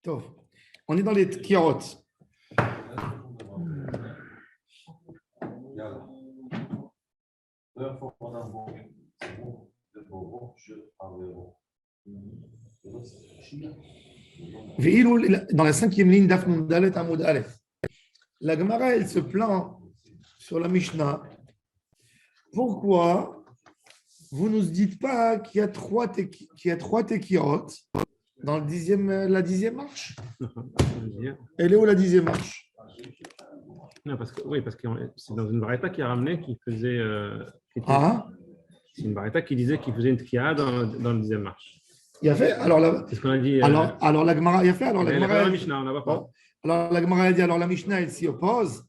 Tov. On est dans les Tkirot. Dans la 5e ligne d'Af Dalet Amoud Aleph, la Gemara, elle se plaint sur la Mishnah. Pourquoi vous ne nous dites pas qu'il y a trois Tekirot dans la 10e marche? Elle est où la 10e marche? Non, parce que c'est dans une Baraita qui a ramené qui faisait. C'est une Baraita qui disait qu'il faisait une Tkiya dans la 10e marche. Il a fait. Alors, c'est ce qu'on a dit. Alors la Gemara, il a fait. Alors la Gemara. Alors la Gemara a dit. Alors la Mishnah, elle s'y oppose.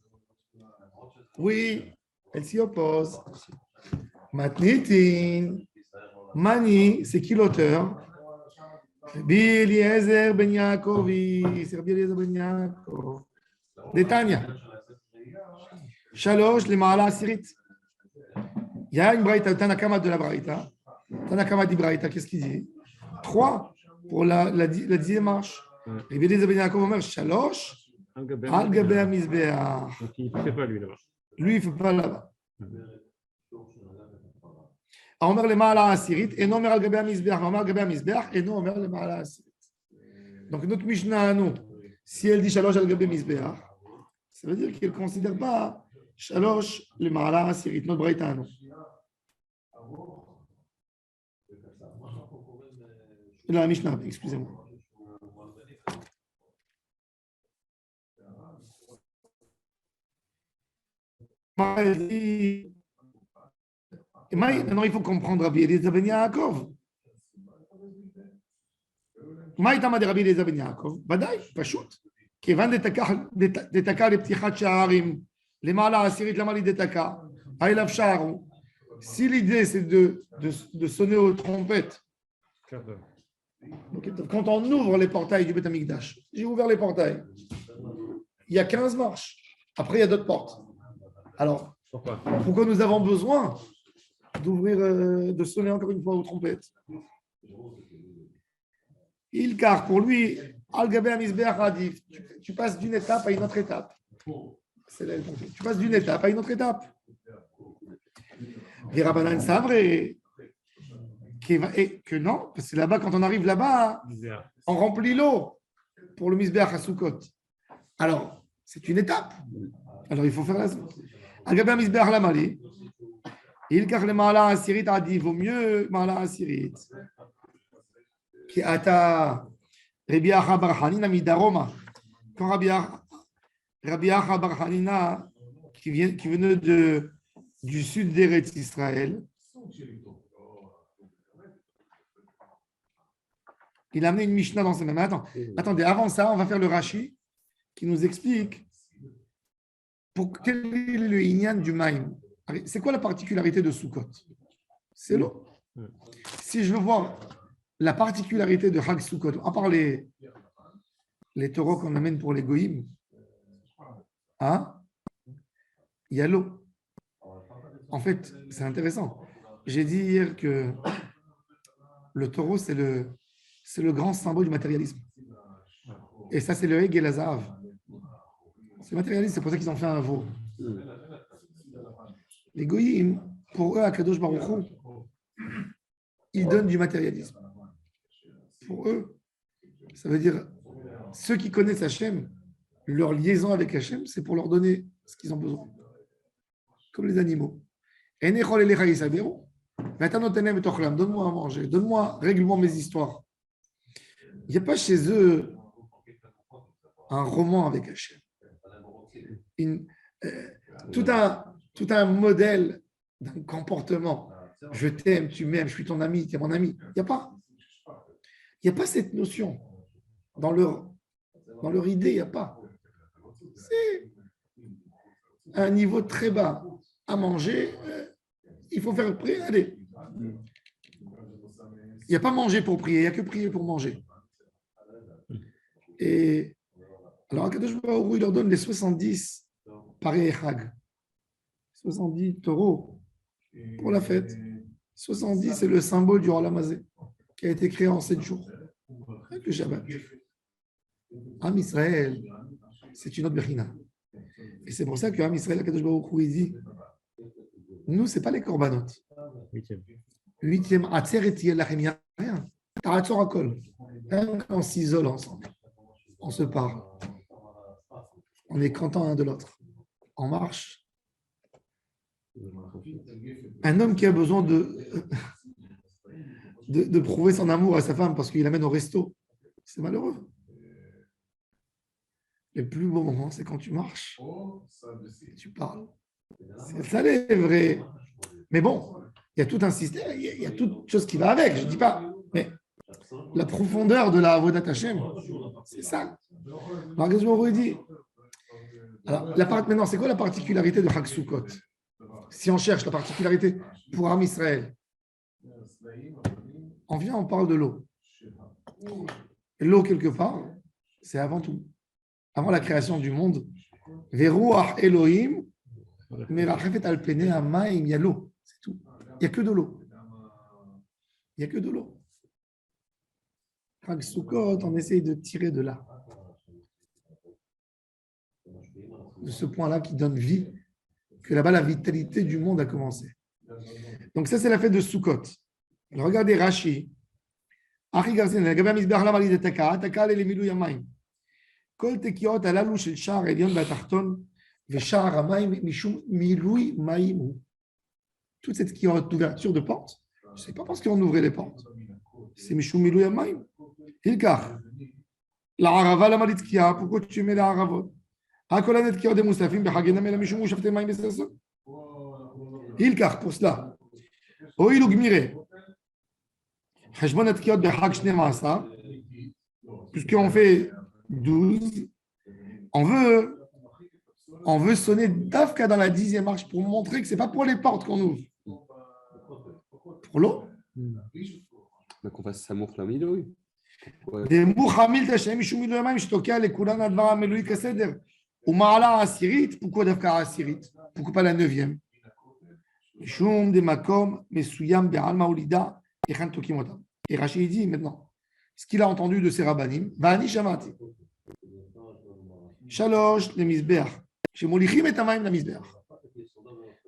Oui, elle s'y oppose. Matnitin. Mani, c'est qui l'auteur? Rabbi Eliezer ben Yaakovi. C'est Rabbi Eliezer ben Yaakov. Détania. Shalosh, les Mahala Asirit. Il y a une Braïta, Tanakama de la Braïta. Tanakama dit Braïta, qu'est-ce qu'il dit? 3 pour la 10e marche. Rabbi Eliezer ben Yaakov Omer, Shalosh, Al Gabe Amizbeah. Donc il ne fait pas lui là-bas. Lui, il ne fait pas là-bas. Omer le Mahala Asirit, et non Omer Al Gabe Amizbeah. Omer Al Gabe Amizbeah, et non Omer le Mahala Asirit. Donc notre Mishnah à nous, si elle dit Shalosh Al Gabe Amizbeah, ça veut dire qu'elle ne considère pas Shalosh le Mahala Asirit, notre Braïta à nous. La Mishnah, excusez-moi. Maintenant, il faut comprendre Rabbi Eliezer ben Yaakov. מה איתם עד רבי אליעזר בן יעקב? ודאי, פשוט. כיוון דתקה לפתיחת שערים, למעלה העשירית, למה לי דתקה? אליו שערו. Si l'idée, c'est de sonner aux trompettes, quand on ouvre les portails du Beth Amikdash, j'ai ouvert les portails, il y a 15 marches. Après, il y a d'autres portes. Alors, pourquoi nous avons besoin d'ouvrir, de sonner encore une fois aux trompettes? Car pour lui, Al-Gabe Amizbeach Adif, tu passes d'une étape à une autre étape. Tu passes d'une étape à une autre étape. Les Rabbanan savent que non, parce que là-bas, quand on arrive là-bas, on remplit l'eau pour le Mizbeach à Sukkot. Alors, c'est une étape. Alors, il faut faire la Al-Gabe Amizbeach Lamali. Car le Mahala Asirit Adif, vaut mieux Mahala Asirit. Qui ata Rabbi Acha bar Hanina midaroma. Quand Rabbi Acha bar Hanina, qui venait du sud d'Eretz Israël, il a amené une Mishnah dans ses mains. Attendez, avant ça, on va faire le Rashi qui nous explique quel est le Inyan du Maïm. C'est quoi la particularité de Sukkot? C'est l'eau. Si je veux voir la particularité de Hag Sukkot, à part les taureaux qu'on amène pour les goïms, il y a l'eau. En fait, c'est intéressant. J'ai dit hier que le taureau, c'est le grand symbole du matérialisme. Et ça, c'est le Heg et la Zahav. C'est matérialiste, c'est pour ça qu'ils ont fait un veau. Les goïms, pour eux, à Kadosh Baruch Hu, ils donnent du matérialisme. Pour eux, ça veut dire ceux qui connaissent Hachem, leur liaison avec Hachem, c'est pour leur donner ce qu'ils ont besoin. Comme les animaux. Donne-moi à manger, donne-moi, règle-moi mes histoires. Il n'y a pas chez eux un roman avec Hachem. Tout un modèle d'un comportement. Je t'aime, tu m'aimes, je suis ton ami, tu es mon ami. Il n'y a pas. Il n'y a pas cette notion. Dans leur idée, il n'y a pas. C'est un niveau très bas. À manger, il faut faire prier. Allez. Il n'y a pas manger pour prier, il n'y a que prier pour manger. Et alors, Akadosh Baruch Hu, il leur donne les 70 pareils Chag. 70 taureaux pour la fête. 70, c'est le symbole du Olam Hazé qui a été créé en 7 jours. Avec le Shabbat. Am Israël, c'est une autre Bechina. Et c'est pour ça que Am Israël, Akadosh Baruch Hu, il dit, nous, ce n'est pas les korbanot. Huitième, Atzeret Yelachem, il n'y a rien. Taratzor Akol. On s'isole ensemble. On se parle. On est content l'un de l'autre. On marche. Un homme qui a besoin de prouver son amour à sa femme parce qu'il l'amène au resto, c'est malheureux. Le plus beau moment, c'est quand tu marches et tu parles. C'est ça les vrais. Mais bon, il y a tout un système, il y a toute chose qui va avec, je ne dis pas. Mais la profondeur de la Avodat Hashem, c'est ça. Alors, qu'est-ce que dit? Alors, maintenant, c'est quoi la particularité de Chag Sukkot? Si on cherche la particularité pour Am Israël, on parle de l'eau. L'eau, quelque part, c'est avant tout. Avant la création du monde, Veruach Elohim, Merachefet al Pene Hamaim, il y a l'eau, c'est tout. Il n'y a que de l'eau. Il n'y a que de l'eau. Chag Sukkot, on essaye de tirer de là. De ce point-là qui donne vie, que là-bas la vitalité du monde a commencé. Donc ça, c'est la fête de Sukkot. Alors, regardez Rashi. Achi Garzen, לגבי המזבח למה להידתקה? התקה למילוי המים. כל תקיעות הללו של שער העליון והתחתון ושער המים משום מילוי מים הוא. Toute cette qui est ouverture de porte, ce n'est pas parce qu'on ouvrait les portes. C'est משום מילוי המים. הלקח. לערבה למה לתקיעה? pourquoi tu mets לערבות? הכל הנתקיעות דמוספים בחגינם אלא משום מושבתי מים בסרסון. הלקח, pour cela. הואילו גמירה. Puisqu'on fait 12, on veut sonner Dafka dans la 10e marche pour montrer que ce n'est pas pour les portes qu'on ouvre. Pour l'eau. Donc on fasse Samour Lamilo. Pourquoi Dafka Asirit? Pourquoi pas la 9e? Et Rachid dit maintenant, ce qu'il a entendu de ses rabbanim, Vani Shamati. Shalosh le Mizbeach. Chez Molichim et Tamaim la Mizbeach.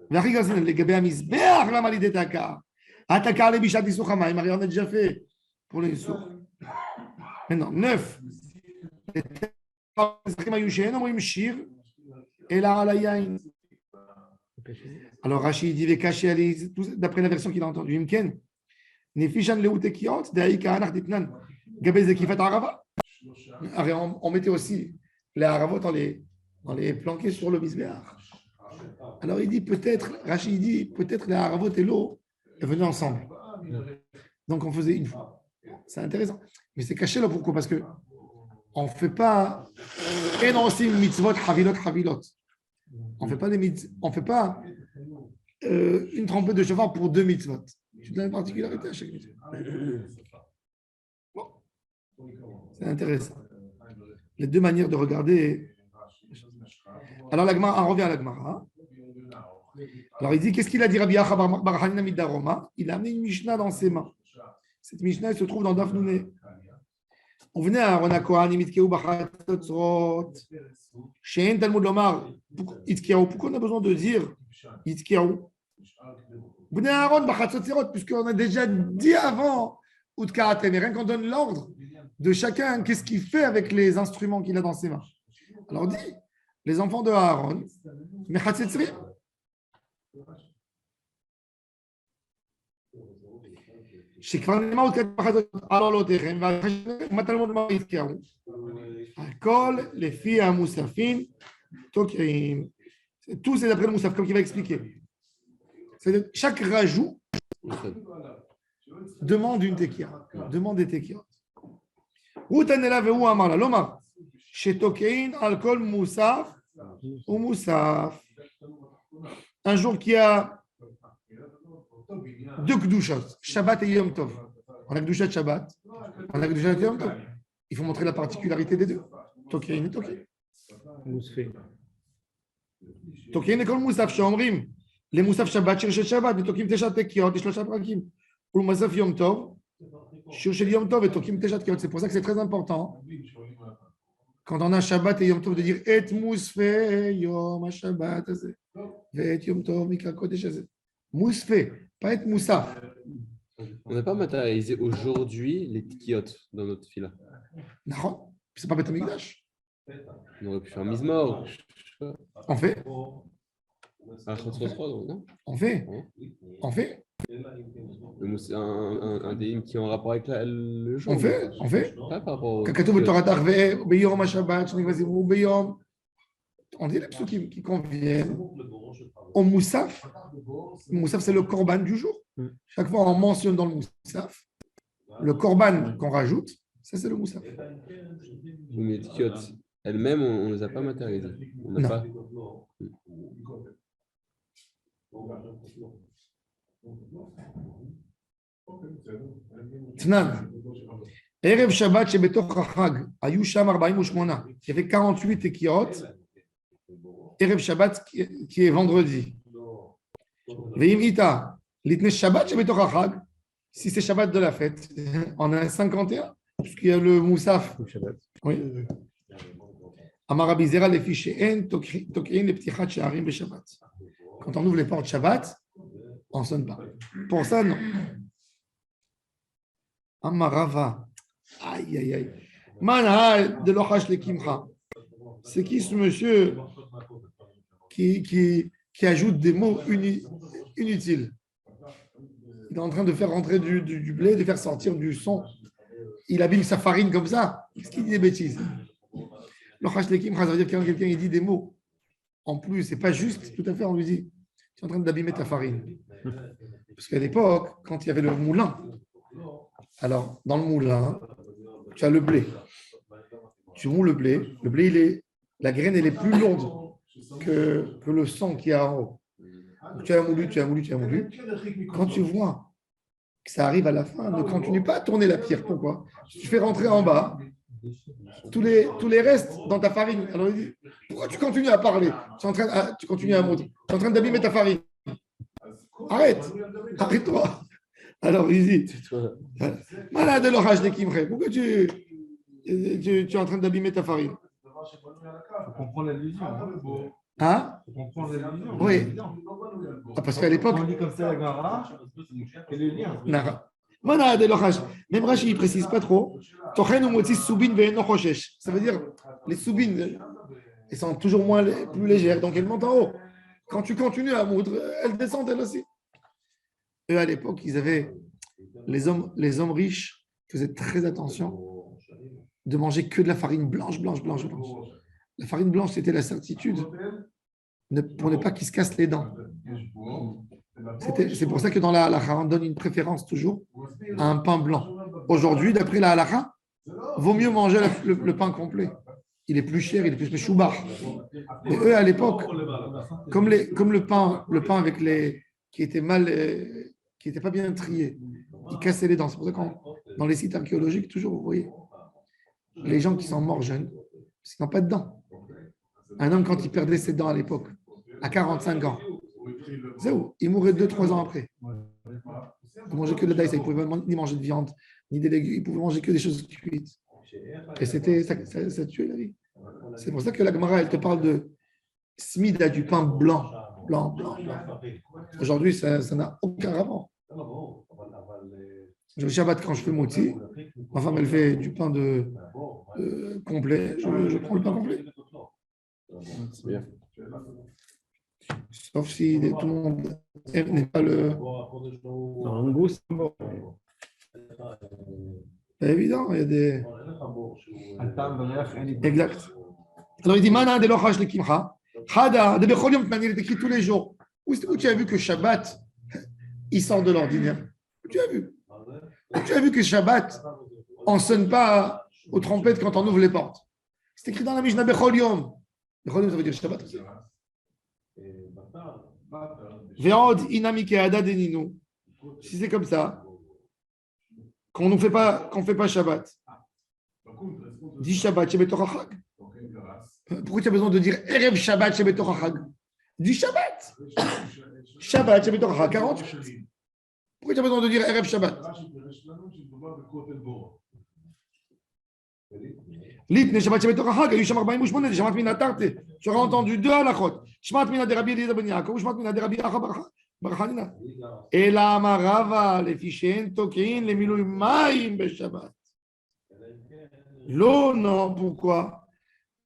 Vachig Gazen, le Gabé Mizbeach, la Malide Taka. Ataka le Bishat Issou Hamaim, on a déjà fait pour les Issou. Maintenant, 9. Alors Rachid dit, d'après la version qu'il a entendue, Imken. On mettait aussi les haravot dans les planqués sur le misbéach. Alors il dit peut-être, Rachid dit peut-être les haravot et l'eau venaient ensemble. Donc on faisait une fois. C'est intéressant. Mais c'est caché là, pourquoi? Parce que on ne fait pas mitzvot havilot. On ne fait pas une trompette de cheval pour 2 mitzvot. Tu donnes une particularité à chaque mitzvah. Bon. C'est intéressant. Les deux manières de regarder. Alors, on revient à la Gemara. Alors, il dit, qu'est-ce qu'il a dit Rabbi Acha bar Hanina Midaroma? Il a amené une Mishnah dans ses mains. Cette Mishnah, elle se trouve dans Daf Nouné. On venait à Aaron HaKohan, Imitkeu Bachatotzrot, Shein Talmud Lomar, Itkeu. Pourquoi on a besoin de dire Itkeu? Venez à Aaron Bachatotzrot, puisqu'on a déjà dit avant, Utkaratem, et rien qu'on donne l'ordre de chacun, qu'est-ce qu'il fait avec les instruments qu'il a dans ses mains. Alors on dit, les enfants de Aaron, Mechatzetzri. שכבר נאמר כתבחת על עולותיכם ומה תלמוד מה יתקעו הכל לפי המוספים תוקעים. Tout c'est d'après le Moussaf, comme il va expliquer. C'est-à-dire chaque rajout demande une tekia, demande des tekiot. Routanela vehu amala lomar shetokein al kol Moussaf ou Moussaf. Un jour qui a 2 Kedushot, Shabbat et Yom Tov. On a Kedushat Shabbat, on a Kedushat Yom Tov. Il faut montrer la particularité des deux. Tokein et Tokein. Tokein et Kol Moussaf, שאומרים, למוסף שבת, שיר של שבת, ותוקים 9 תקיעות, 3 פרקים. ולמוסף יום טוב, שיר של יום טוב, ותוקים 9 תקיעות. C'est pour ça que c'est très important quand on a Shabbat et Yom Tov, de dire Et Mousfe Yom Shabbat Azeh. Et Yom Tov Mikra Kodesh Azeh. Mousfe, pas être Moussaf. On n'a pas matérialisé aujourd'hui les tikiotes dans notre fila. Non, c'est pas Beth Amikdash. On aurait pu faire Mizmor. On fait. Ah, non? On fait. On fait. C'est un des hymnes qui est en rapport avec le jour. On fait. On fait. Pas par rapport au. Kakatou Torah Tarve, Beyom Shabbat, Shnigvazimu, Beyom. On dit les psukim qui conviennent au Moussaf. Le Moussaf, c'est le korban du jour. Chaque fois, on mentionne dans le Moussaf le korban qu'on rajoute. Ça, c'est le Moussaf. Mais les tikiotes elles-mêmes, on ne les a pas matérialisées. On n'a pas. Tnan. Erev Shabbat shebetoch hachag. Ayu sham 48. Il y avait 48 tekiot. Erev Shabbat qui est vendredi. Veim ita. Litne Shabbat shebetoch hachag. Si c'est Shabbat de la fête, on a 51. Puisqu'il y a le Moussaf. Oui. Amar Rabbi Zera lefi she'en tokin leptichat she'arim b'Shabbat. Quand on ouvre les portes Shabbat, on ne sonne pas. Pour ça, non. Amarava. Aïe, aïe, aïe. Manhal de l'Ochash le Kimcha. C'est qui ce monsieur qui ajoute des mots inutiles? Il est en train de faire rentrer du blé, de faire sortir du son. Il abîme sa farine comme ça. Qu'est-ce qu'il dit des bêtises? L'Ochash le Kimcha, ça veut dire que quand quelqu'un il dit des mots, en plus, c'est pas juste, tout à fait, on lui dit tu es en train d'abîmer ta farine. Parce qu'à l'époque, quand il y avait le moulin, alors dans le moulin, tu as le blé. Tu moules le blé, la graine, elle est plus lourde que le sang qui est en haut. Donc, tu as moulu. Quand tu vois que ça arrive à la fin, ne continue pas à tourner la pierre. Pourquoi? Tu fais rentrer en bas tous les restes dans ta farine. Alors il dit, pourquoi tu continues à parler? Tu continues à monter. Tu es en train d'abîmer ta farine. Arrête-toi. Alors il dit, malade de l'orage des Kimre, pourquoi tu es en train d'abîmer ta farine? On comprend l'allusion. Hein? On comprend l'allusion. Oui. Parce qu'à l'époque. On dit comme ça la Gara, quel est le lien? Malade de l'orage. Même Rashi, il ne précise pas trop. Ça veut dire, les soubines, elles sont toujours plus légères, donc elles montent en haut. Quand tu continues à moudre, elles descendent elles aussi. Eux, à l'époque, ils avaient les hommes riches faisaient très attention de manger que de la farine blanche. La farine blanche, c'était la certitude pour ne pas qu'ils se cassent les dents. C'est pour ça que dans la halakha, on donne une préférence toujours à un pain blanc. Aujourd'hui, d'après la halakha, vaut mieux manger le pain complet. Il est plus cher, il est plus choubar. Mais eux, à l'époque, comme le pain avec qui était qui n'était pas bien trié, ils cassaient les dents. C'est pour ça que dans les sites archéologiques, toujours, vous voyez, les gens qui sont morts jeunes, parce qu'ils n'ont pas de dents. Un homme, quand il perdait ses dents à l'époque, à 45 ans, c'est où? Il mourait 2-3 ans après. Il ne mangeait que de la daïs, il ne pouvait ni manger de viande, ni des légumes, il pouvait manger que des choses cuites. Et ça tuait la vie. C'est pour ça que la Gemara, elle te parle de smida, du pain blanc. Aujourd'hui, ça n'a aucun rapport. Le Shabbat, quand je fais moti, ma femme, elle fait du pain complet. Je prends le pain complet. C'est bien. Sauf si tout le monde n'est pas le. Un goût, c'est bon. C'est évident, il y a des. Exact. Alors il dit Mana de l'ochash le kimcha. Hada de Becholium, il est écrit tous les jours. Où tu as vu que Shabbat, il sort de l'ordinaire? Où tu as vu? Tu as vu que Shabbat, on ne sonne pas aux trompettes quand on ouvre les portes. C'est écrit dans la Mishnah Becholium. Becholium, ça veut dire Shabbat aussi. Ve'od inami ke'ada deninu. Si c'est comme ça, qu'on ne fait pas Shabbat, dis Shabbat, Shebetoch. Pourquoi tu as besoin de dire Erev Shabbat, Shebetoch? Dis Shabbat. Shabbat, Shebetoch, 48. Pourquoi tu as besoin de dire Erev Shabbat? Litne Shabbat Shebetor Hag, Ayu Sham 48, Shamat Mina Tarte. Tu auras entendu deux halachot. Shmat Mina de Rabbi Eliezer ben Yaakov, Shmat Mina de Rabbi Acha bar Chanina. Et la Amarava, les fichiens Tokin, les Milou Maïm Beshabbat. L'eau, non, pourquoi?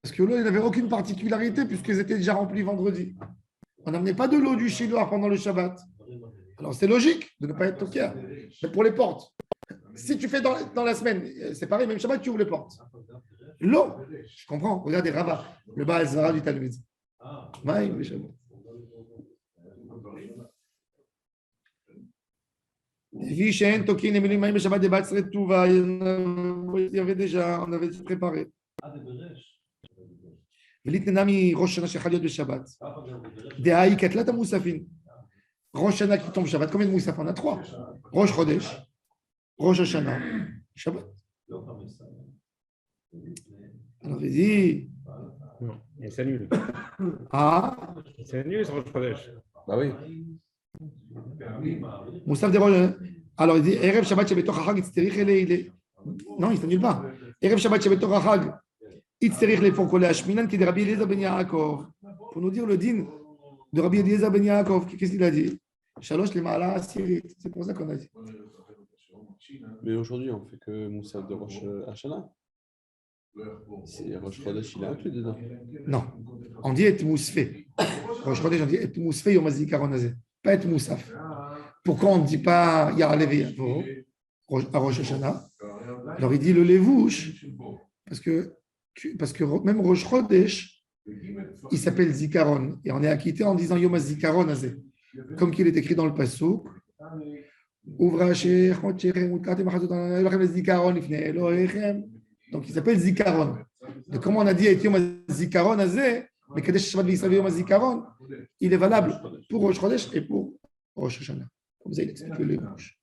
Parce que l'eau, il n'avait aucune particularité puisqu'ils étaient déjà remplis vendredi. On n'amenait pas de l'eau du Shiloh pendant le Shabbat. Alors c'est logique de ne pas être toqué. Mais pour les portes, si tu fais dans la semaine, c'est pareil, même Shabbat, tu ouvres les portes. L'eau, je comprends. Regardez Rava, le Baal Zara du Talmud. Maïm Beshabbat. Il y avait déjà, on avait préparé. Rosh Hashanah qui tombe Shabbat. Combien de Moussaf? On a 3. Rosh Chodesh, Rosh Hashanah, Shabbat. Alors il dit. Non, et c'est nul. Ah. C'est nul, c'est Rosh Chodesh. Bah oui. Moussaf des Rosh. Alors il dit Erev Shabbat Shebetor Hag Itzterich Ele. Non, il s'annule pas. Erev Shabbat Shebetor Hag Itzterich Le pour coller à Shminan qui est de Rabbi Eliezer ben Yaakov. Pour nous dire le din de Rabbi Eliezer ben Yaakov. Qu'est-ce qu'il a dit? Shalosh le Ma'ala Asirit. C'est pour ça qu'on a dit. Mais aujourd'hui, on fait que Moussa de Rosh Hashanah. C'est Rosh Chodesh, il est inclus dedans. Non, on dit et Mousfé. Rosh Chodesh, on dit et Mousfé Yom HaZikaron Hazeh. Pas et Moussaf. Pourquoi on ne dit pas Ya'alev Yavo à Rosh Hashanah? Alors il dit le Levouche, parce que même Rosh Chodesh, il s'appelle Zikaron. Et on est acquitté en disant Yom HaZikaron Hazeh. Comme qu'il est écrit dans le Passouk. Donc il s'appelle Zikaron. Donc comme on a dit Yom HaZikaron Hazeh, mais Kadesh Shabbat V'Yisrael Yom HaZikaron, il est valable pour Rosh Chodesh et pour Rosh Hashanah. Comme ça, il explique les bouches.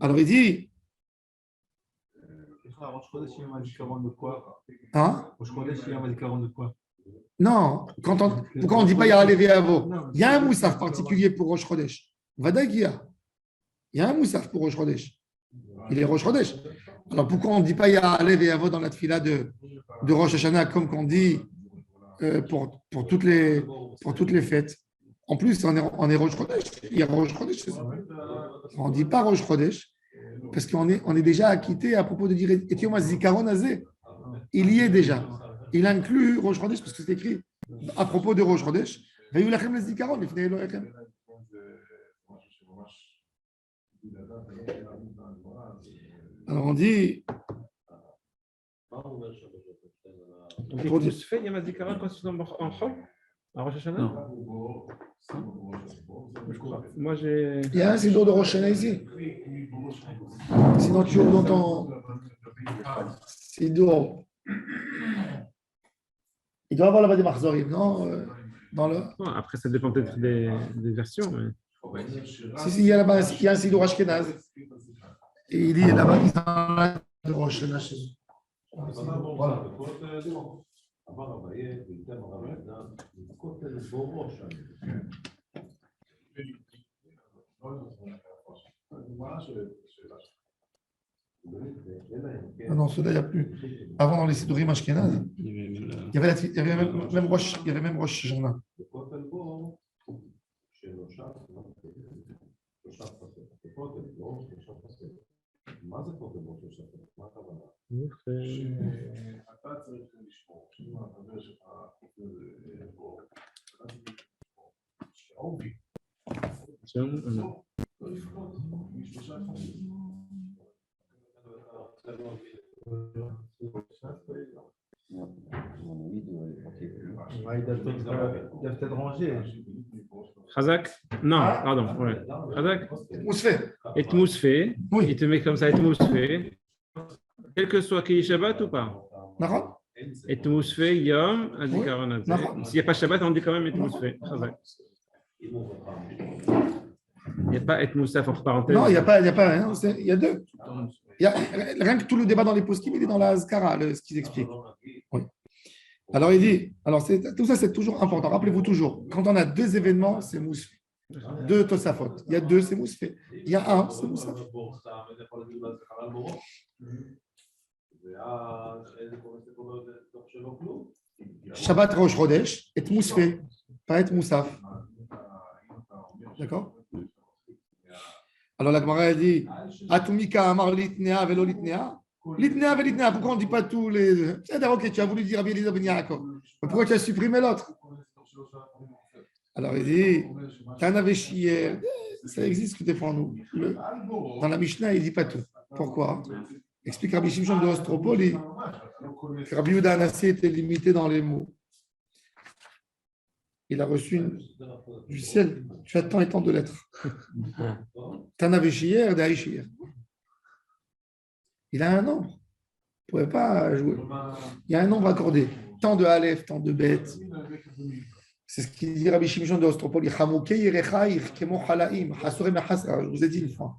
Alors il dit. Hein? Non, pourquoi on ne dit pas Ya'alev Yavo? Il y a un moussaf particulier pour Rosh Chodesh. Vadagia. Il y a un moussaf pour Rosh Chodesh. Il est Rosh Chodesh. Alors pourquoi on ne dit pas Ya'alev Yavo dans la tefila de Rosh Hashanah comme qu'on dit pour toutes les fêtes? En plus, on est Rosh Chodesh. Il y a Rosh Chodesh. On ne dit pas Rosh Chodesh parce qu'on est déjà acquitté à propos de dire Yom HaZikaron Hazeh. Il y est déjà. Il inclut Rosh Chodesh parce que c'est écrit à propos de Rosh Chodesh. Veyu lachem lezikaron lifnei Elohechem. Alors on dit. Pour dire ce fait, Yom HaZikaron quand tu tombes en Chol, à Rosh Hashanah. Moi j'ai. Il y a un sidour de Rosh Hashanah ici. Sinon tu ouvres dans ton sidour. Il doit avoir là-bas des marzorim, non? Dans le... Après, ça dépend peut-être des versions. Mais... Si, il y a là-bas un sidour Ashkenaz. Et il dit là-bas, ils ont de Rosh Hashanah chez eux. Voilà. Ah non, ceux-là, il n'y a plus. Avant, dans les Sidurim Ashkenaz, il y avait même Rosh Hashanah. Ils doivent peut-être ranger. Chazak? Non, pardon. Ouais. Chazak? Mousfé. Et Mousfé. Oui. Il te met comme ça, et Mousfé. Quel que soit qu'il y ait Shabbat ou pas. D'accord. Et Mousfé, Yom, HaZikaron Hazeh. S'il n'y a pas Shabbat, on dit quand même et Mousfé. Chazak. Il n'y a pas et Moussaf entre parenthèses. Non, il n'y a pas rien. Il y a deux. Rien que tout le débat dans les poskim, il est dans la Azkara, ce qu'ils expliquent. Oui. Alors il dit, tout ça c'est toujours important. Rappelez-vous toujours, quand on a deux événements, c'est Mousfé. Deux Tosafot. Il y a deux, c'est Mousfé. Il y a un, c'est Moussaf. Shabbat Rosh Chodesh est Mousfé, pas être Moussaf. D'accord? Alors la Gemara a dit Atumika Amar Litnea Velo Litnea. Litnea Velo Litnea. Pourquoi on ne dit pas tous les. C'est ok, tu as voulu dire Rabbi Eliezer Ben Yaakov. Pourquoi tu as supprimé l'autre? Alors il dit Tanaveshir. Ça existe que des fois nous. Dans la Mishnah, il ne dit pas tout. Pourquoi? Explique Rabbi Shimshon de Ostropoli que Rabbi Yehuda Anassi était limité dans les mots. Il a reçu du ciel. Tu as tant et tant de lettres. Tanaveshir d'Aïshir. Il a un nombre. Vous ne pouvez pas jouer. Il y a un nombre accordé. Tant de Aleph, tant de bêtes. C'est ce qu'il dit Rabbi Shimshon de Ostropoli. Je vous ai dit une fois.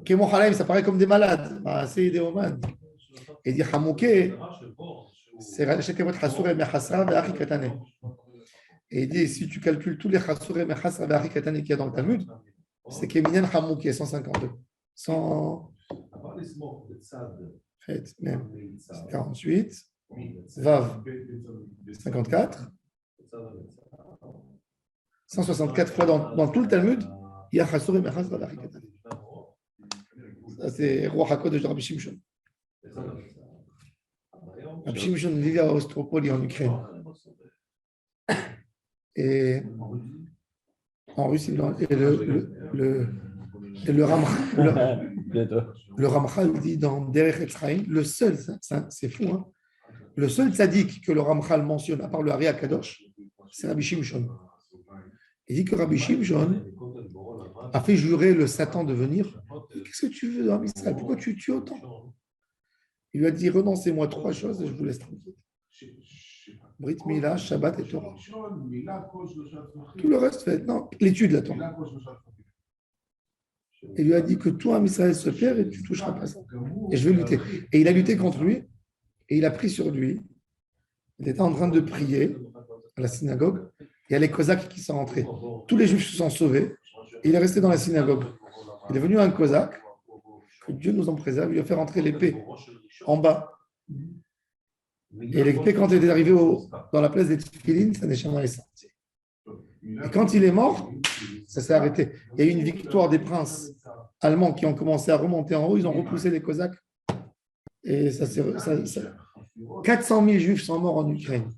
Kemo Halaim, ça paraît comme des malades. C'est idéoman. Et il dit Hamouké, c'est Rachekemot Hasure Mechasra Ve'achi Katane. Et il dit si tu calcules tous les Hasure Mechasra Ve'achi Katane qu'il y a dans le Talmud, c'est Keminen Hamouké, 152. 100. Même. 48. Vav. 54. 164 fois dans tout le Talmud, il y a Hasure Mechasra Ve'achi Katane. Ça, c'est Roi HaKodesh de Rabbi Shimshon. Rabbi Shimshon vivait à Ostropoli en Ukraine. Et en Russie, et le Ramchal dit dans Derech Etzraïm, le seul, c'est fou, hein, le seul tzaddik que le Ramchal mentionne, à part le Hari HaKadosh, c'est Rabbi Shimshon. Il dit que Rabbi Shimshon a fait jurer le Satan de venir. Qu'est-ce que tu veux dans Israël? Pourquoi tu tues autant? Il lui a dit renoncez-moi 3 choses et je vous laisse tranquille. Brit Mila, Shabbat et Torah. Tout le reste fait. Non, l'étude la Torah. Il lui a dit que toi, Israël, se perd et tu ne toucheras pas ça. Et je vais lutter. Et il a lutté contre lui et il a pris sur lui. Il était en train de prier à la synagogue. Il y a les Cosaques qui sont rentrés. Tous les Juifs se sont sauvés. Et il est resté dans la synagogue. Il est venu un Cosaque, que Dieu nous en préserve, il lui a fait rentrer l'épée en bas. Et l'épée, quand elle est arrivée dans la place des Tfilines, ça n'est jamais sorti. Et quand il est mort, ça s'est arrêté. Il y a eu une victoire des princes allemands qui ont commencé à remonter en haut, ils ont repoussé les Cosaques. Et 400 000 Juifs sont morts en Ukraine.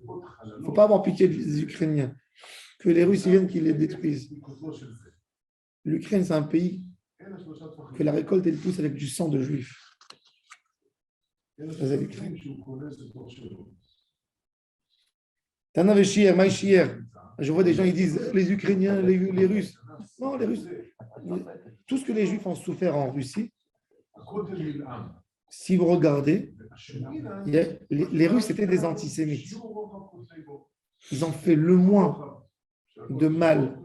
Il ne faut pas avoir pitié des Ukrainiens. Que les Russes viennent qu'ils les détruisent. L'Ukraine, c'est un pays que la récolte, elle pousse avec du sang de Juifs. C'est l'Ukraine. Tanaveshir, Maïchir. Je vois des gens, ils disent les Ukrainiens, les Russes. Non, les Russes. Tout ce que les Juifs ont souffert en Russie, si vous regardez, les Russes étaient des antisémites. Ils ont fait le moins de mal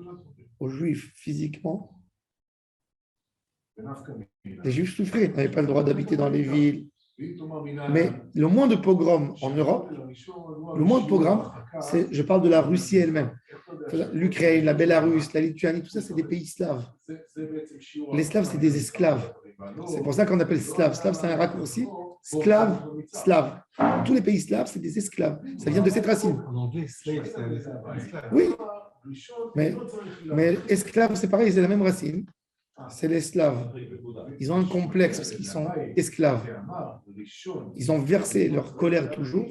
aux Juifs physiquement. Les Juifs souffraient, n'avaient pas le droit d'habiter dans les villes. Mais le moins de pogroms en Europe, le moins de pogroms, je parle de la Russie elle-même. L'Ukraine, la Bélarus, la Lituanie, tout ça, c'est des pays slaves. Les Slaves, c'est des esclaves. C'est pour ça qu'on appelle slave. Slave, c'est un raccourci. Esclave, slave. Tous les pays slaves, c'est des esclaves. Ça vient de cette racine. En anglais, slave, c'est esclave. Oui, mais esclave, c'est pareil, c'est la même racine. C'est les Slaves. Ils ont un complexe parce qu'ils sont esclaves. Ils ont versé leur colère toujours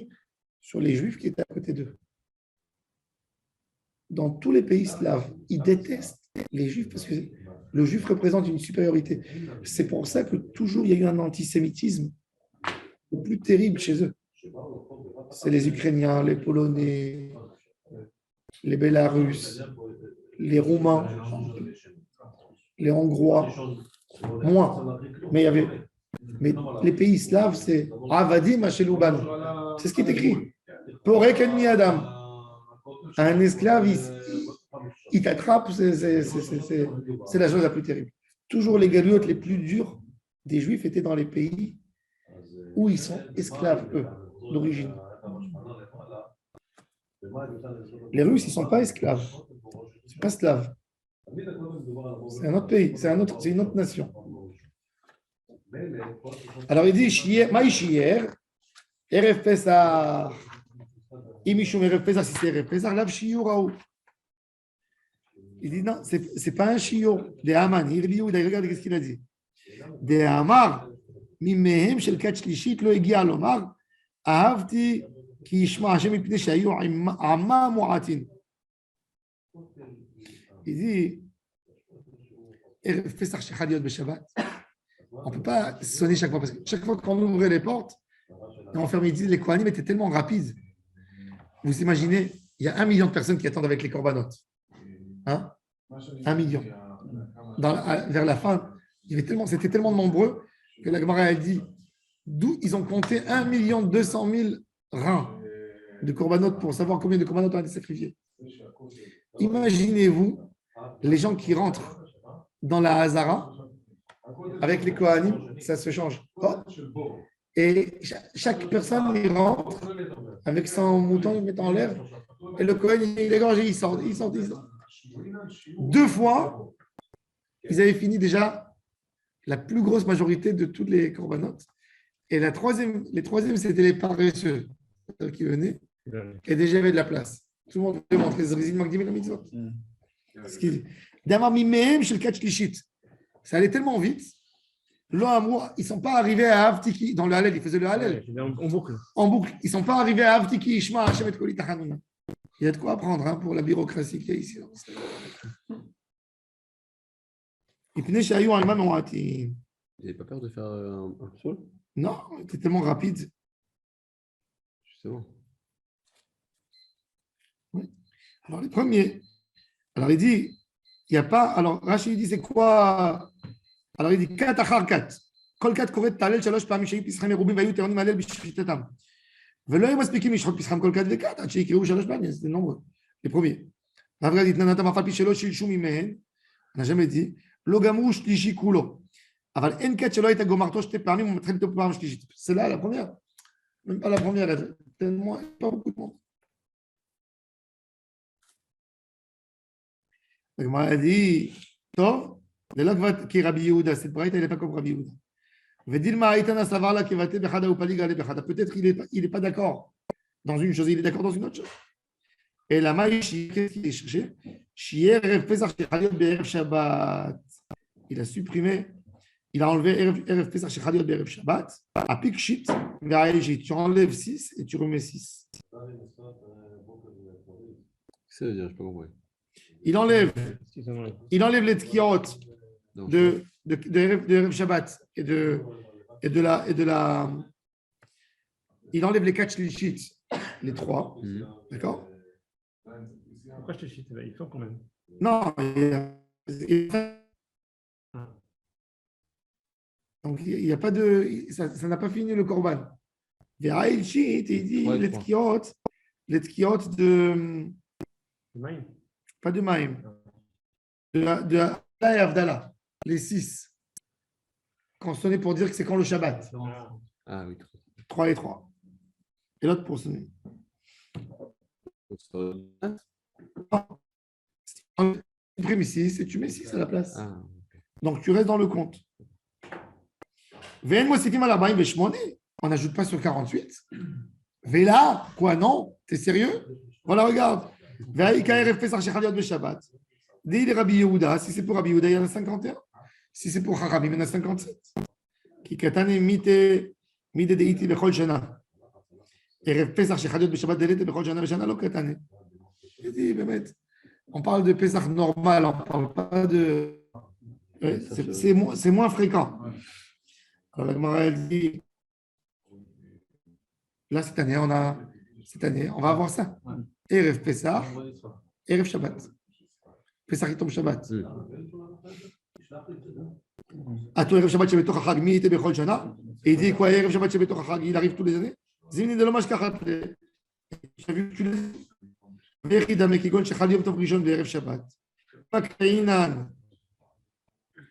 sur les Juifs qui étaient à côté d'eux. Dans tous les pays slaves, ils détestent les Juifs parce que le Juif représente une supériorité. C'est pour ça que toujours il y a eu un antisémitisme le plus terrible chez eux. C'est les Ukrainiens, les Polonais, les Bélarusses, les Roumains, les Hongrois, moins. Mais les pays slaves, c'est Avadim Asheluban. C'est ce qui est écrit. Porek enmi Adam. Un esclave, il t'attrape, c'est la chose la plus terrible. Toujours les galiotes les plus dures des Juifs étaient dans les pays où ils sont esclaves, eux, d'origine. Les Russes, ils ne sont pas esclaves. Ils ne sont pas slaves. C'est un autre pays, c'est une autre nation. Alors il dit, Maï Shier, Erev Pesach, Imishum Erev Pesach, si c'est Erev Pesach, Lav Shiur Raout. Il dit non, c'est pas un Shiur. De Haman, regarde ce qu'il a dit. De Amar, Mimehem Shel Kat Shlishit, Lo Egia Lomar, Ahavti, Ki Yishma Hashem Mipnei Shayu Amma Mu'atin. Il dit, Erev Pesach Shechad Yot B'Shabbat. On ne peut pas sonner chaque fois, parce que chaque fois qu'on ouvrait les portes, et on fermait, les Kohanim étaient tellement rapides. Vous imaginez, il y a 1 million de personnes qui attendent avec les corbanotes. Hein? 1 million. Vers la fin, c'était tellement nombreux que la Gemara a dit, d'où ils ont compté 1 200 000 reins de corbanotes pour savoir combien de corbanotes ont été sacrifiés. Imaginez-vous les gens qui rentrent dans la Hazara avec les Kohanim, ça se change. Oh. Et chaque personne, il rentre avec son mouton, il met en l'air, et le Kohen, il égorge et il sort. 2 fois, ils avaient fini déjà la plus grosse majorité de toutes les corbanotes. Et les troisièmes, c'était les paresseux qui venaient, et déjà il y avait de la place. Tout le monde veut montrer les résidus Magdim et la mitzvot. Ce qu'il dit. D'abord, Mimehem chez le Kat Shlishit. Ça allait tellement vite. Ils ne sont pas arrivés à Avtiki, dans le Hallel, ils faisaient le Hallel. En boucle. En boucle. Ils ne sont pas arrivés à Avtiki, Ishma, Hashem et Koli Tachanouna. Il y a de quoi apprendre pour la bureaucratie qu'il y a ici. Ils n'avaient pas peur de faire un psaul? Non, c'était tellement rapide. Justement. Oui. Alors, les premiers. Alors, il dit, il n'y a pas. Alors, Rachid dit, c'est quoi? Alors, il dit 4 achar 4. Kol 4 kovet talel 3 פעמים שהיו פסחים מרובים והיו טעונים הלל בשחיטתם. ולא היו מספיקים לשחוט פסחם כל 4 ו4 עד שיקראו 3 פעמים, זה nombreux. Les premiers. והרגע התננתם אף על פי שלא שילשו ממהן, on n'a jamais dit, לא גמרו שלישי כולו. אבל אין קט שלא היית גומרתו 2 פעמים ומתחיל איתו פעם שלישית. C'est là la première. Même pas la première, tellement, pas beaucoup de monde. Donc, a dit, טוב, זה לא כבר כרבי יהודה, cette braïta, il n'est pas comme Rabbi Yehuda. Peut-être qu'il n'est pas d'accord dans une chose, il est d'accord dans une autre chose. Et la maïchi, qu'est-ce qu'il est cherché? Il a supprimé, il a enlevé Erev Pesach Shechadiot Be'erev Shabbat, à Pikshit, tu enlèves 6 et tu remets 6. Ça veut dire, je ne sais pas compris. Il enlève les tkiot de Erev Shabbat et de la. Il enlève les 4 shlishit, les 3. D'accord? Pourquoi je te chite? Il faut quand même. Non, donc il n'y a pas de. Ça n'a pas fini le korban. Il dit les tkiot de. Pas de Maïm. De Avdallah. Les 6. Quand sonner pour dire que c'est quand le Shabbat. Ah oui. 3 et 3. Et l'autre pour sonner. Tu imprimes 6 et tu mets 6 à la place. Ah. Donc tu restes dans le compte. On n'ajoute pas sur 48. Véla, quoi, non? T'es sérieux? Voilà, regarde. Dis Rabbi Yehuda, si c'est pour Rabbi Yehuda, il y en a 51. Si c'est pour Chachamim, il y en a 57. Qui katane mide deiti bechol shana. Erev Pesach shechadiot b'Shabbat delete bechol shana v'shana lo katane. Il dit, on parle de Pesach normal, on ne parle pas de. C'est moins fréquent. Alors la Gemara elle dit, là cette année, on va avoir ça. Erev Pesach, Erev Shabbat. Pesach il tombe Shabbat. À toi, Erev Shabbat, tu es בתוך החג, מי הייתי בכל שנה? Et il dit quoi, Erev Shabbat, tu es בתוך החג, il arrive tous les années? זימני זה לא מה שככה, j'ai vu que tu l'as dit. ויחידה מכיגון שחל יום טוב ראשון בערב שבת. מה קעינן?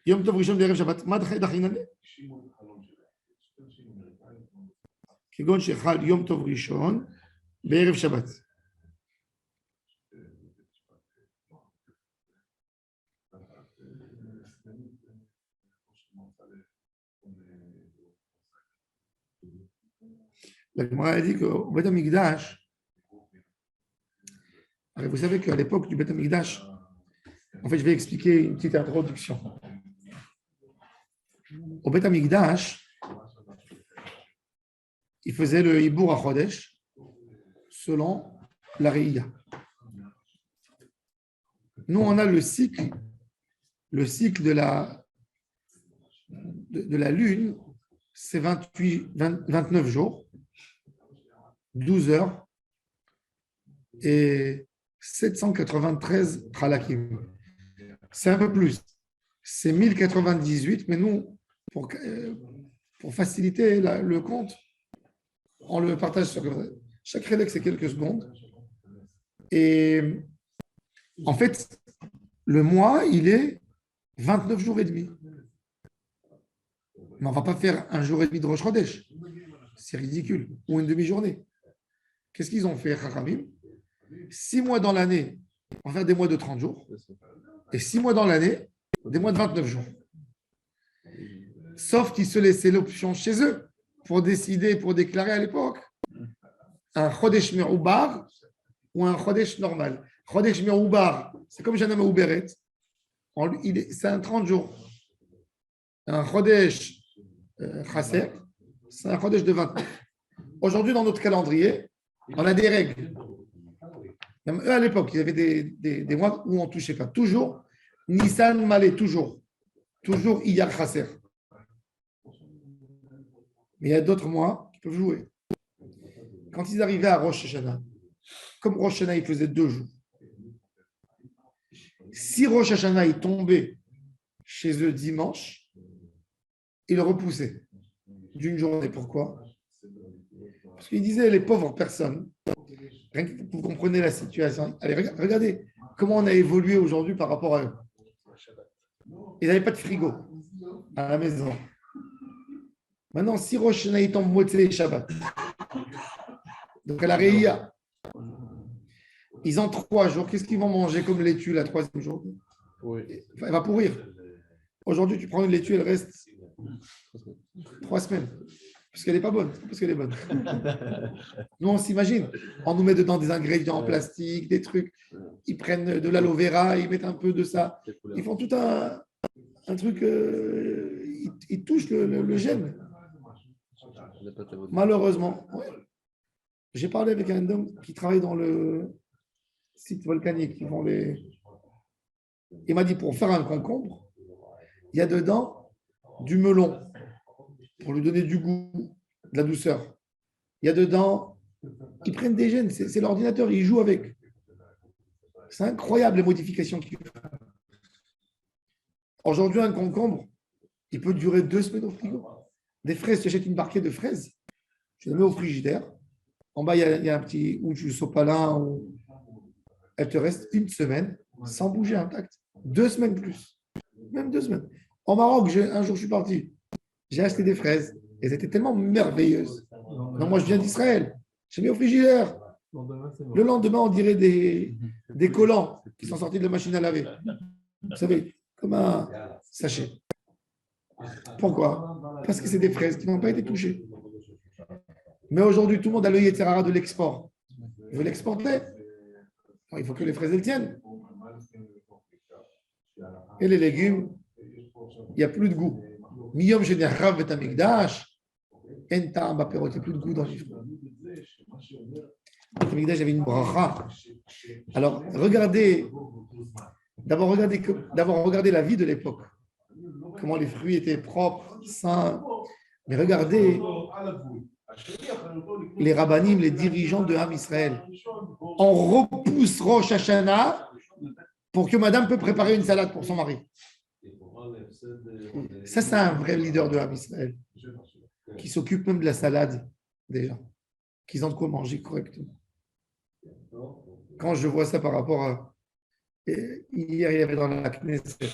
יום טוב ראשון בערב שבת, מה דחינן? כגון שחל יום טוב ראשון בערב שבת. La Gemara a dit qu'au Beth Amikdash, vous savez qu'à l'époque du Beth Amikdash, en fait, je vais expliquer une petite introduction. Au Beth Amikdash, il faisait le Hibour à Chodesh selon la Reïya. Nous, on a le cycle de la lune, c'est 29 jours, 12 heures et 793 halakim. C'est un peu plus. C'est 1098, mais nous, pour faciliter le compte, on le partage sur chaque rélèque, c'est quelques secondes. Et en fait, le mois, il est 29 jours et demi. Mais on ne va pas faire un jour et demi de Rosh Chodesh. C'est ridicule. Ou une demi-journée. Qu'est-ce qu'ils ont fait, Chachamim? 6 mois dans l'année, on va faire des mois de 30 jours. Et 6 mois dans l'année, des mois de 29 jours. Sauf qu'ils se laissaient l'option chez eux pour décider, pour déclarer à l'époque un Chodesh Me'oubar ou un Chodesh normal. Chodesh Me'oubar, c'est comme Shana Me'ouberet. C'est un 30 jours. Un Chodesh Chaser, c'est un Chodesh de 29. Aujourd'hui, dans notre calendrier, on a des règles. Même eux, à l'époque, il y avait des mois où on ne touchait pas. Toujours, Nissan Malé, toujours. Toujours Iyar Chaser. Mais il y a d'autres mois qui peuvent jouer. Quand ils arrivaient à Rosh Hashanah, comme Rosh Hashanah, il faisait 2 jours. Si Rosh Hashanah est tombé chez eux dimanche, ils le repoussaient d'une journée. Pourquoi? Parce qu'ils disaient, les pauvres personnes, vous comprenez la situation. Allez, regardez comment on a évolué aujourd'hui par rapport à eux. Ils n'avaient pas de frigo à la maison. Maintenant, si Rosh Hashanah tombe Motzei Shabbat, donc à la Reïya, ils ont 3 jours. Qu'est-ce qu'ils vont manger comme laitue la 3e jour? Elle va pourrir. Aujourd'hui, tu prends une laitue, elle reste 3 semaines. Parce qu'elle n'est pas bonne. Parce qu'elle est bonne. Nous, on s'imagine. On nous met dedans des ingrédients en plastique, des trucs. Ils prennent de l'aloe vera, ils mettent un peu de ça. Ils font tout un truc. Ils touchent le gène. Malheureusement. Ouais. J'ai parlé avec un homme qui travaille dans le site volcanique. Il m'a dit, pour faire un concombre, il y a dedans du melon pour lui donner du goût, de la douceur. Il y a dedans, ils prennent des gènes, c'est l'ordinateur, ils jouent avec. C'est incroyable les modifications qu'il fait. Aujourd'hui, un concombre, il peut durer 2 semaines au frigo. Des fraises, tu achètes une barquette de fraises, tu les mets au frigidaire. En bas, il y a un petit ou du sopalin. Elle te reste 1 semaine sans bouger intact. 2 semaines plus. Même 2 semaines. Au Maroc, un jour, je suis parti. J'ai acheté des fraises. Elles étaient tellement merveilleuses. Non, moi, je viens d'Israël. J'ai mis au frigidaire. Le lendemain, on dirait des collants qui sont sortis de la machine à laver. Vous savez, comme un sachet. Pourquoi? Parce que c'est des fraises qui n'ont pas été touchées. Mais aujourd'hui, tout le monde a l'œil Yetzirah de l'export. Il veut l'exporter. Il faut que les fraises elles tiennent. Et les légumes, il n'y a plus de goût. Miyom Sheniachrav Bet Hamikdash, En Ta'am Bapirot, il n'y a plus de goût dans les fruits. Hamikdash avait une bracha. Alors, d'abord regardez la vie de l'époque. Comment les fruits étaient propres, sains. Mais regardez les rabbanim, les dirigeants de Ham Israël. On repousse Rosh Hashanah pour que madame peut préparer une salade pour son mari. Ça, c'est un vrai leader de Ham Israël qui s'occupe même de la salade des gens, qu'ils ont de quoi manger correctement. Quand je vois ça par rapport à... Hier, il y avait dans la Knesset,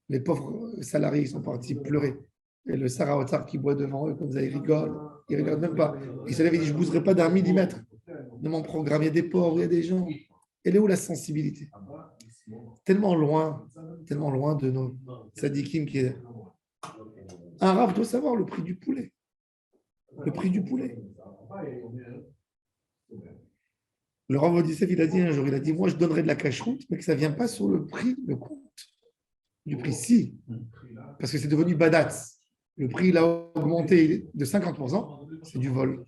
les pauvres salariés, ils sont partis pleurer. Et le Sarah Otsar qui boit devant eux, comme ça, ils rigolent même pas. Il se lève et dit, je ne bougerai pas d'1 millimètre de mon programme. Il y a des pauvres, il y a des gens. Elle est où la sensibilité? Tellement loin de nos tzadikim qui est. Un rave doit savoir le prix du poulet. le prix du poulet. Le Rav Odissev, il a dit un jour, il a dit, moi je donnerais de la cacheroute, mais que ça ne vient pas sur le prix, le compte du prix, si. Parce que c'est devenu badatz. Le prix, il a augmenté de 50%, c'est du vol.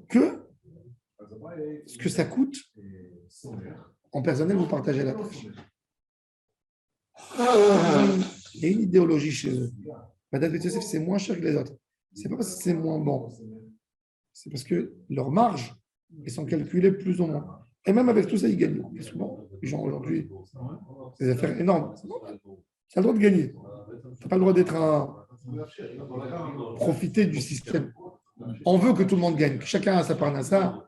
Que ce que ça coûte, en personnel, vous partagez la tâche. Il y a une idéologie chez eux. Badat Bet Yosef, c'est moins cher que les autres. Ce n'est pas parce que c'est moins bon. C'est parce que leurs marges, ils sont calculées plus ou moins. Et même avec tout ça, ils gagnent. Et souvent, les gens aujourd'hui, des affaires énormes. Tu as le droit de gagner. Tu n'as pas le droit d'être un. Profiter du système. On veut que tout le monde gagne, que chacun a sa parnassa.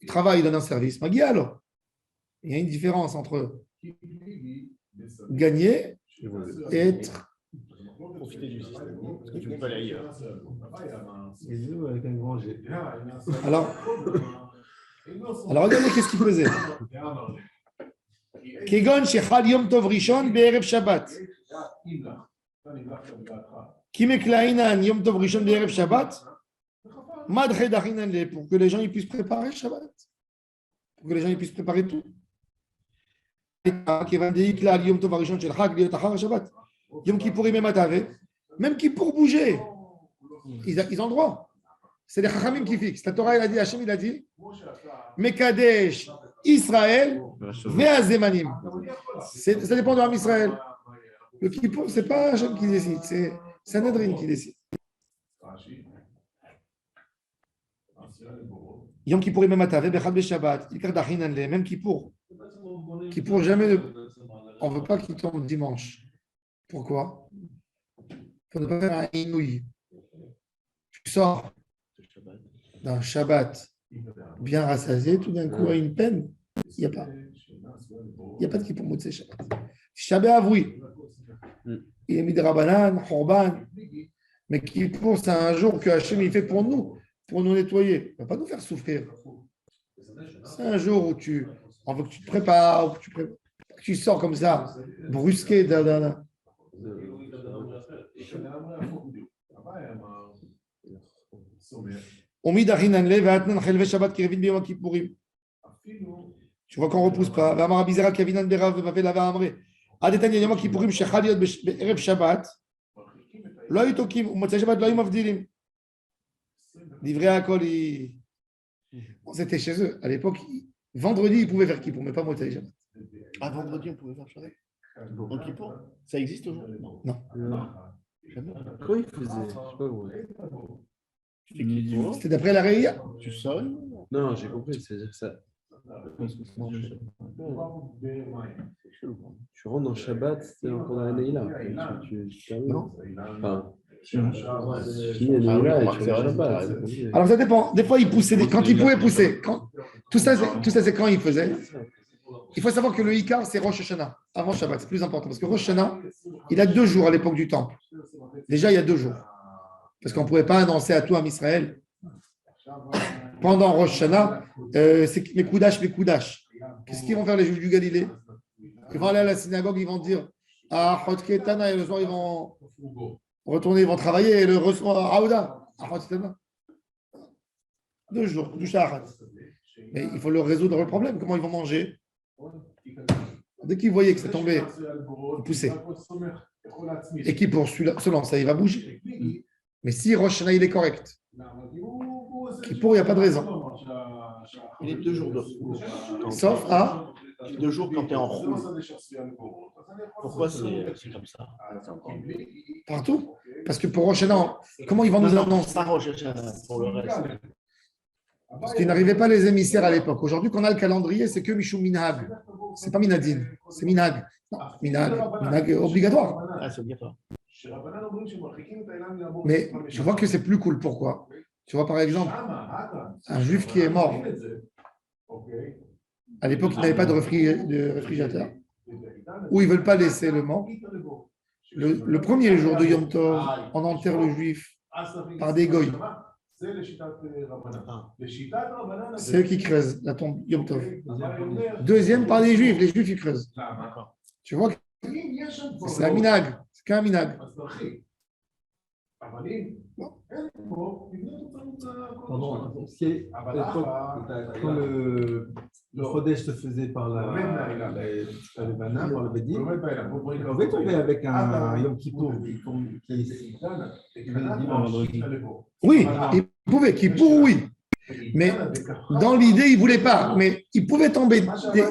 Il travaille, il donne un service. Magia alors. Il y a une différence entre gagner et être. Profiter du système. Parce que tu peux pas aller ailleurs. Avec un grand G. Alors regardez qu'est-ce qu'il faisait. Kegon shechal yom tov rishon be'erev Shabbat. Kimeklainan yom tov rishon be'erev Shabbat. Madre dachinan le, pour que les gens ils puissent préparer Shabbat. Pour que les gens ils puissent préparer tout. Yom tov rishon shel Chag liot achar Shabbat. Yom Kippour et même Kippour bouger. Ils ont le droit. C'est les Chachamim qui fixent. La Torah, il a dit, Hachem, il a dit, Mekadesh, Israël, Ve'azemanim. Ça dépend de l'âme Israël. Le Kippour, ce n'est pas Hachem qui décide, c'est Sanhedrin qui décide. Yom Kippour et Mematavé, Bechad Shabbat, Ikar Dachinan le, même Kippour. Kippour, jamais, on ne veut pas qu'il tombe dimanche. Pourquoi? Pour ne pas faire un inouï. Tu sors d'un Shabbat bien rassasié, tout d'un coup à une peine, il n'y a pas. Il n'y a pas de Kippour Motzei Shabbat. Shabbat, oui. Il est mis de Rabbanan, Khorban. Mais Kippour, c'est un jour que Hachem il fait pour nous nettoyer. Il ne va pas nous faire souffrir. C'est un jour où on veut que tu te prépares, que tu sors comme ça, brusqué d'un. Tu vois qu'on ne repousse pas. C'était chez eux. À l'époque, vendredi, ils pouvaient faire Kippour, mais pas Motzei Shabbat. Ah, vendredi, on pouvait faire Shabbat. En Kippour? Ça existe aujourd'hui? Non. Comment il faisait? Je sais pas où. C'était d'après la Réa. Tu sonnes? Non, j'ai compris, c'est-à-dire que ça. Tu rentres dans Shabbat, c'est encore dans la Neila. Tu termines. Non. Enfin, tu finis la Neila et tu rentres Shabbat. Alors ça dépend. Des fois, ils poussaient. Quand ils pouvaient pousser. Tout ça, c'est quand ils faisaient. Il faut savoir que le Ikar, c'est Rosh Hashanah, avant Shabbat. C'est plus important. Parce que Rosh Hashanah, il a 2 jours à l'époque du Temple. Déjà, il y a 2 jours. Parce qu'on ne pouvait pas annoncer à tout à Israël. Pendant Rosh Hashanah, c'est les Koudash. Qu'est-ce qu'ils vont faire les Juifs du Galilée? Ils vont aller à la synagogue, ils vont dire à Chot Ketana, et le soir, ils vont retourner, ils vont travailler, et le soir, à Aouda, à Chot Ketana. 2 jours, du Shaharat. Mais il faut leur résoudre le problème. Comment ils vont manger? Dès qu'ils voyaient que ça tombait, ils poussaient. Et qui poursuit selon ça, il va bouger. Mais si Rosh Hashanah, il est correct, Kippour, il n'y a pas de raison. Il est 2 jours de. Sauf à 2 jours quand tu es en roue. Pourquoi c'est comme ça? partout. Parce que pour Rosh Hashanah, comment ils vont nous annoncer? Pas Rosh Hashanah, pour le reste. Parce qu'ils n'arrivaient pas les émissaires à l'époque. Aujourd'hui, qu'on a le calendrier, c'est que Mishum Minhag. Ce n'est pas Minadine, c'est Minhag. Non, Minhag obligatoire. Ah, c'est obligatoire. Mais je vois que c'est plus cool. Pourquoi? Tu vois, par exemple, un juif qui est mort. À l'époque, il n'avait pas de réfrigérateur. Ou ils ne veulent pas laisser le mort. Le premier jour de Yom Tov, on enterre le juif par des goïs. C'est eux qui creusent la tombe Yom Tov. Deuxième par les juifs. Les juifs, ils creusent. Tu vois que c'est un minag. C'est qu'un minag. Pardon, quand le Chodesh se faisait par le Bana, par le Bédine, on pouvait tomber avec un Yom Kippour qui vendredi. Oui, il pouvait, Kippour, oui. Mais dans l'idée, il ne voulait pas. Mais il pouvait tomber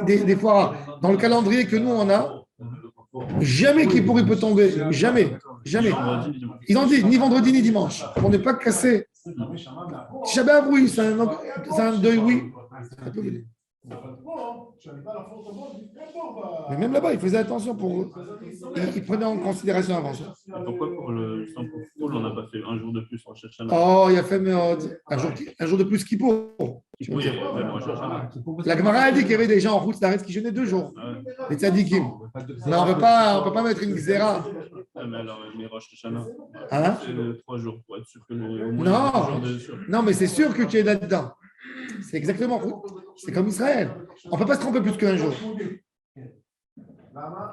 des fois dans le calendrier que nous, on a. Jamais Kippour, il peut tomber. Jamais. Jamais. Ils ont dit ni vendredi ni dimanche. Pour ne pas casser. Shabbat, oui, c'est un deuil, oui. Mais même là-bas, il faisait attention pour. Il prenait en considération avant ça. Et pourquoi pour le Paul, on n'a pas fait un jour de plus en Shachana? Oh, il a fait un jour de plus Kippour. Oui, même en Shachana. La Gemara a dit qu'il y avait des gens en route d'arrêt qui jeûnaient 2 jours. Les tzadikim. Mais on ne peut pas mettre une xéra. Mais alors, les Rosh Hashanah, Hein? c'est 3 jours pour être sûr que au moins Non, mais c'est sûr que tu es là-dedans. C'est exactement. C'est comme Israël. On ne peut pas se tromper plus qu'un jour.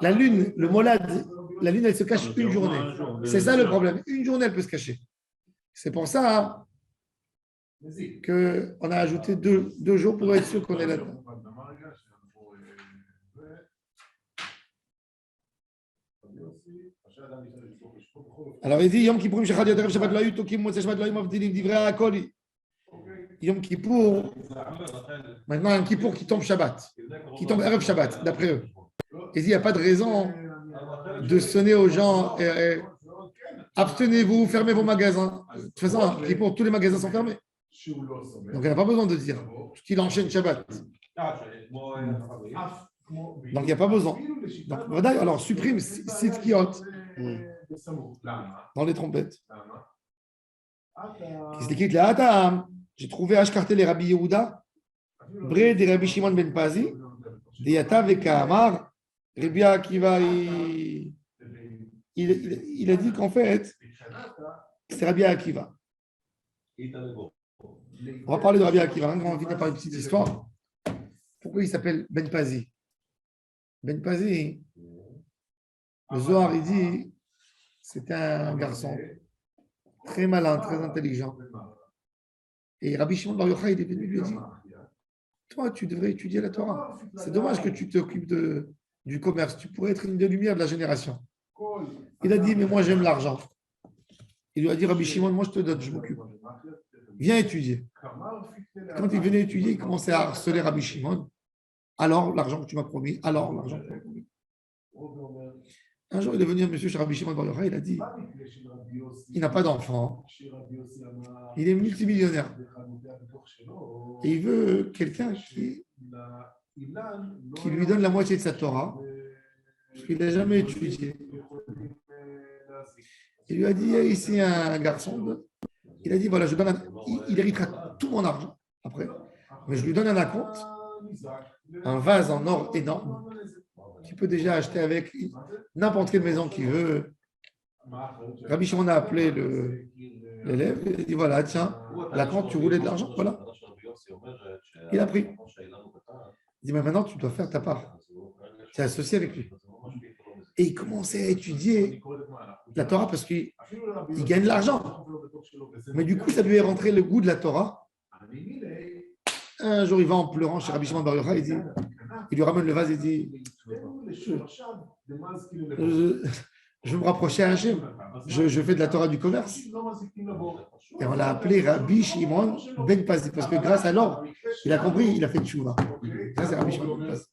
La lune, le molad, la lune, elle se cache une journée. C'est ça le problème. Une journée, elle peut se cacher. C'est pour ça qu'on a ajouté 2 jours pour être sûr qu'on est là-dedans. Alors il dit Yom Kippour, Shabbat Loï, Tokim, Motzei Shabbat Loï, Mavdilim, Divrei Akoli. Yom Kippour, maintenant un Kippour qui tombe Shabbat, qui tombe Erev Shabbat, d'après eux. Il dit il n'y a pas de raison de sonner aux gens, abstenez-vous, fermez vos magasins. De toute façon, Kippour, tous les magasins sont fermés. Donc il n'y a pas besoin de dire qu'il enchaîne Shabbat. Donc il n'y a pas besoin. Donc, alors supprime Sitkiot dans les trompettes. J'ai trouvé Ashkarté les Rabbi Yehuda, Bre de Rabbi Shimon ben Pazi, de Yata veka Amar, Rabbi Akiva, il a dit qu'en fait, c'est Rabbi Akiva. On va parler de Rabbi Akiva, on va finir par une petite histoire. Pourquoi il s'appelle Ben Pazi? Ben Pazi, le Zohar, il dit, c'était un garçon très malin, très intelligent. Et Rabbi Shimon Bar Yochai, il est venu lui dire, toi, tu devrais étudier la Torah. C'est dommage que tu t'occupes du commerce. Tu pourrais être une des lumières de la génération. Il a dit, mais moi, j'aime l'argent. Il lui a dit, Rabbi Shimon, moi, je te donne, je m'occupe. Viens étudier. Quand il venait étudier, il commençait à harceler Rabbi Shimon. Alors, l'argent que tu m'as promis. Alors, l'argent que tu m'as promis. Un jour, il est venu un monsieur chez Rabbi Shimon Bar Yochai, il a dit, il n'a pas d'enfant. Il est multimillionnaire. Et il veut quelqu'un qui lui donne la moitié de sa Torah, parce qu'il n'a jamais étudié. Il lui a dit, il y a ici un garçon, il a dit, voilà, il héritera tout mon argent après, mais je lui donne un acompte, un vase en or énorme, qu'il peut déjà acheter avec n'importe quelle maison qu'il veut. Rabbi Shimon a appelé l'élève, il a dit, voilà, tiens, l'acompte, tu voulais de l'argent, voilà. Il a pris. Il dit, mais maintenant, tu dois faire ta part. Tu es associé avec lui. Et il commençait à étudier la Torah parce qu'il gagne de l'argent. Mais du coup, ça lui est rentré le goût de la Torah. Un jour, il va en pleurant chez Rabbi Shimon Bar Yochai, il lui ramène le vase et dit, je veux me rapprocher à Hachem. Je fais de la Torah du commerce. Et on l'a appelé Rabbi Shimon ben Pazi, parce que grâce à l'or, il a compris, il a fait tchouva. Ça, c'est Rabbi Shimon ben Pazi.